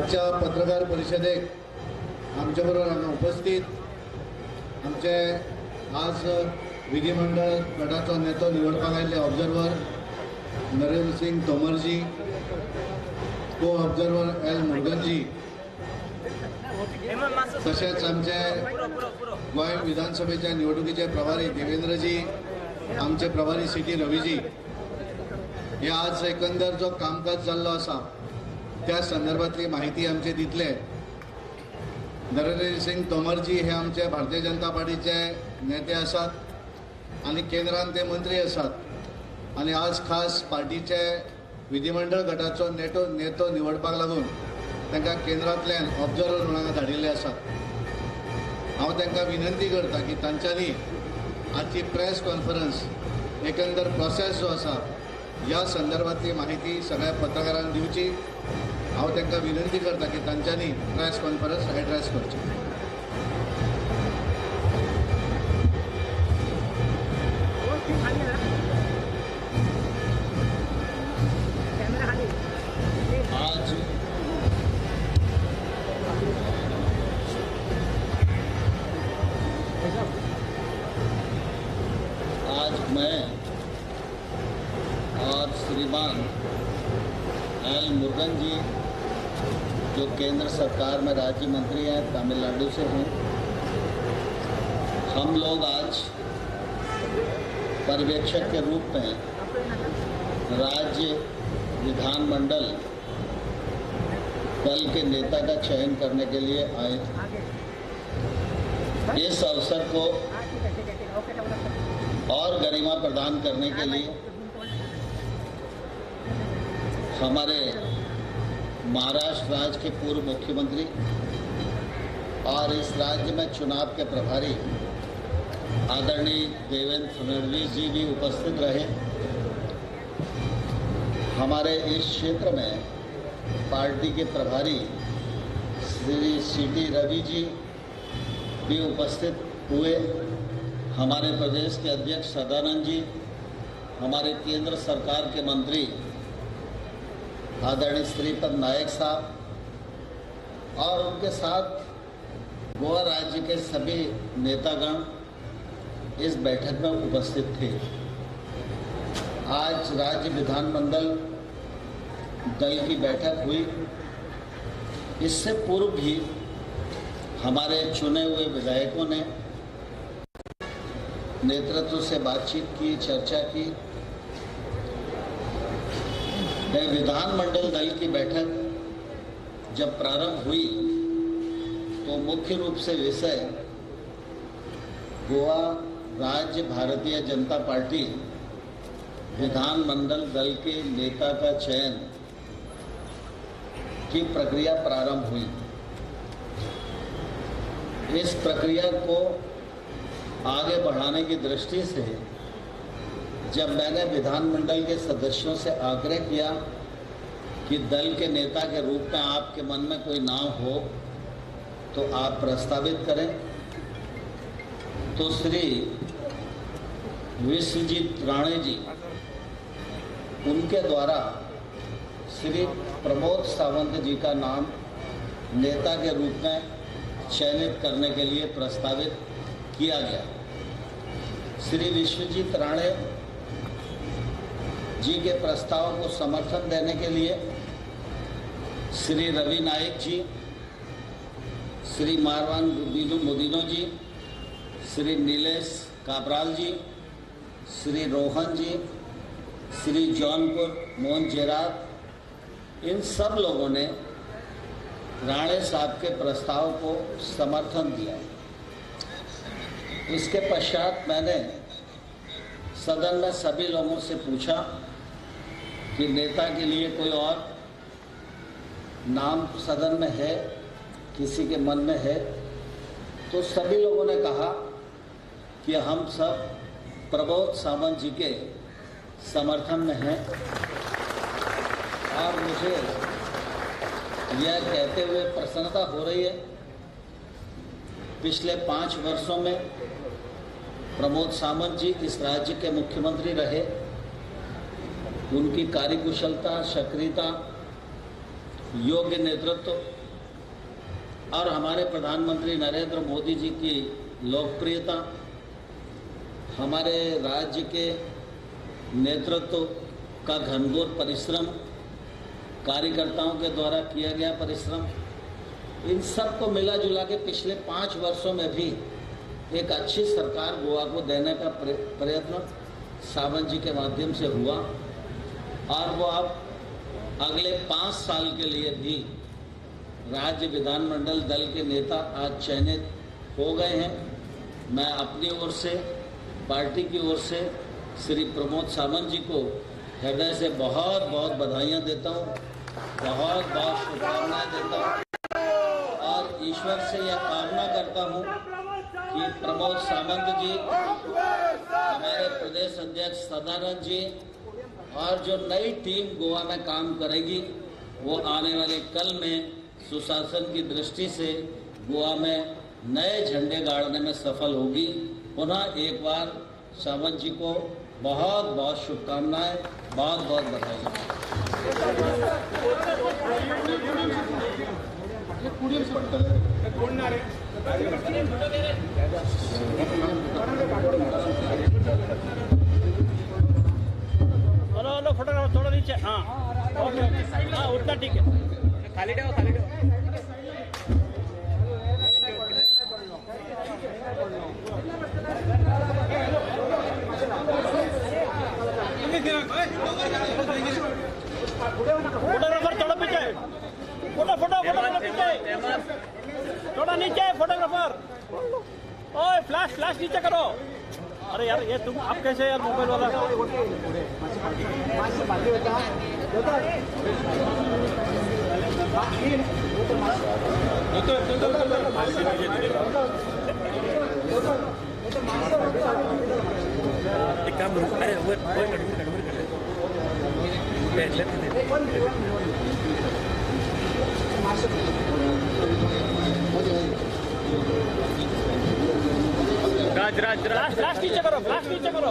आजच्या पत्रकार परिषदेक आमचे बरोबर हांगा उपस्थित आमचे आज विधिमंडळ गटाचो नेतो निवडपाक आयिल्ले ऑब्जर्वर नरेंद्र सिंग तोमरजी, को ऑब्जर्वर एल मुर्गनजी, तशेंच आमचे गोंय विधानसभेच्या निवडणुकीचे प्रभारी देवेंद्रजी, आमचे प्रभारी सिटी रवीजी, हे आज एकंदर जो कामकाज जाल्लो आसा त्या संदर्भातली माहिती आमचे दितले। नरेंद्र सिंग तोमरजी हे आमचे भारतीय जनता पार्टीचे नेते आसात आणि केंद्रांत ते मंत्री आसात आणि आज खास पार्टीचे विधिमंडळ गटाचो नेतो निवडपाक लागून तांकां केंद्रांतल्यान ऑब्जर्वर म्हणून धाडिल्ले आसात। हांव तांकां विनंती करता की तांच्यांनी आजची प्रेस कॉन्फरन्स एकंदर प्रोसेस जो आसा ह्या संदर्भातली माहिती सगळ्या पत्रकारांक दिवची। हांव तांकां विनंती करता की तांच्यांनी प्रेस कॉन्फरन्स एड्रेस करची। आज मैं और श्रीमान एल मुर्गन जी, जो केंद्र सरकार में राज्य मंत्री हैं, तमिलनाडु से हैं, हम लोग आज पर्यवेक्षक के रूप में राज्य विधानमंडल दल के नेता का चयन करने के लिए आए थे। इस अवसर को और गरिमा प्रदान करने के लिए हमारे महाराष्ट्र राज्य के पूर्व मुख्यमंत्री और इस राज्य में चुनाव के प्रभारी आदरणीय देवेंद्र फडणवीस जी भी उपस्थित रहे। हमारे इस क्षेत्र में पार्टी के प्रभारी श्री सिटी रवि जी भी उपस्थित हुए। हमारे प्रदेश के अध्यक्ष सदानंद जी, हमारे केंद्र सरकार के मंत्री आदरणीय श्रीपद नायक साहब और उनके साथ गोवा राज्य के सभी नेतागण इस बैठक में उपस्थित थे। आज राज्य विधानमंडल दल की बैठक हुई। इससे पूर्व भी हमारे चुने हुए विधायकों ने नेतृत्व से बातचीत की, चर्चा की। विधानमंडल दल की बैठक जब प्रारंभ हुई तो मुख्य रूप से विषय गोवा राज्य भारतीय जनता पार्टी विधानमंडल दल के नेता का चयन की प्रक्रिया प्रारंभ हुई। इस प्रक्रिया को आगे बढ़ाने की दृष्टि से जब मैंने विधानमंडल के सदस्यों से आग्रह किया कि दल के नेता के रूप में आपके मन में कोई नाम हो तो आप प्रस्तावित करें, तो श्री विश्वजीत राणे जी, उनके द्वारा श्री प्रमोद सावंत जी का नाम नेता के रूप में चयनित करने के लिए प्रस्तावित किया गया। श्री विश्वजीत राणे जी के प्रस्ताव को समर्थन देने के लिए श्री रवि नायक जी, श्री मारवान मुदिनो जी, श्री नीलेश काबराल जी, श्री रोहन जी, श्री जौनपुर मोहन जेरात, इन सब लोगों ने राणे साहब के प्रस्ताव को समर्थन दिया। इसके पश्चात मैंने सदन में सभी लोगों से पूछा कि नेता के लिए कोई और नाम सदन में है, किसी के मन में है, तो सभी लोगों ने कहा कि हम सब प्रमोद सावंत जी के समर्थन में हैं। और मुझे यह कहते हुए प्रसन्नता हो रही है, पिछले 5 वर्षों में प्रमोद सावंत जी इस राज्य के मुख्यमंत्री रहे। उनकी कार्यकुशलता, सक्रियता, योग्य नेतृत्व और हमारे प्रधानमंत्री नरेंद्र मोदी जी की लोकप्रियता, हमारे राज्य के नेतृत्व का घनघोर परिश्रम, कार्यकर्ताओं के द्वारा किया गया परिश्रम, इन सब को मिला जुला के पिछले 5 वर्षों में भी एक अच्छी सरकार गोवा को देने का प्रयत्न सावंत जी के माध्यम से हुआ और वो अब अगले 5 साल के लिए भी राज्य विधानमंडल दल के नेता आज चयनित हो गए हैं। मैं अपनी ओर से, पार्टी की ओर से श्री प्रमोद सावंत जी को हृदय से बहुत बहुत बधाइयाँ देता हूँ, बहुत बहुत शुभकामनाएं देता हूँ और ईश्वर से यह कामना करता हूँ कि प्रमोद सावंत जी, हमारे प्रदेश अध्यक्ष सदानंद जी और जो नई टीम गोवा में काम करेगी वो आने वाले कल में सुशासन की दृष्टि से गोवा में नए झंडे गाड़ने में सफल होगी। पुनः एक बार सावंत जी को बहुत बहुत शुभकामनाएं, बहुत बहुत बधाई। हेलो फोटोग्राफर थोड़ा नीचे, हाँ ओके, हाँ उतना ठीक है, खाली ठेवा खाली ठेवा। फोटोग्राफर थोड़ा पीछे, फोटो पीछे, थोड़ा नीचे फोटोग्राफर। ओए फ्लैश नीचे करो। अरे यार ये तुम आप कैसे यार मोबाइल वाला। एक काम करो, अरे वो राज फ्लैश नीचे करो, फ्लैश नीचे करो।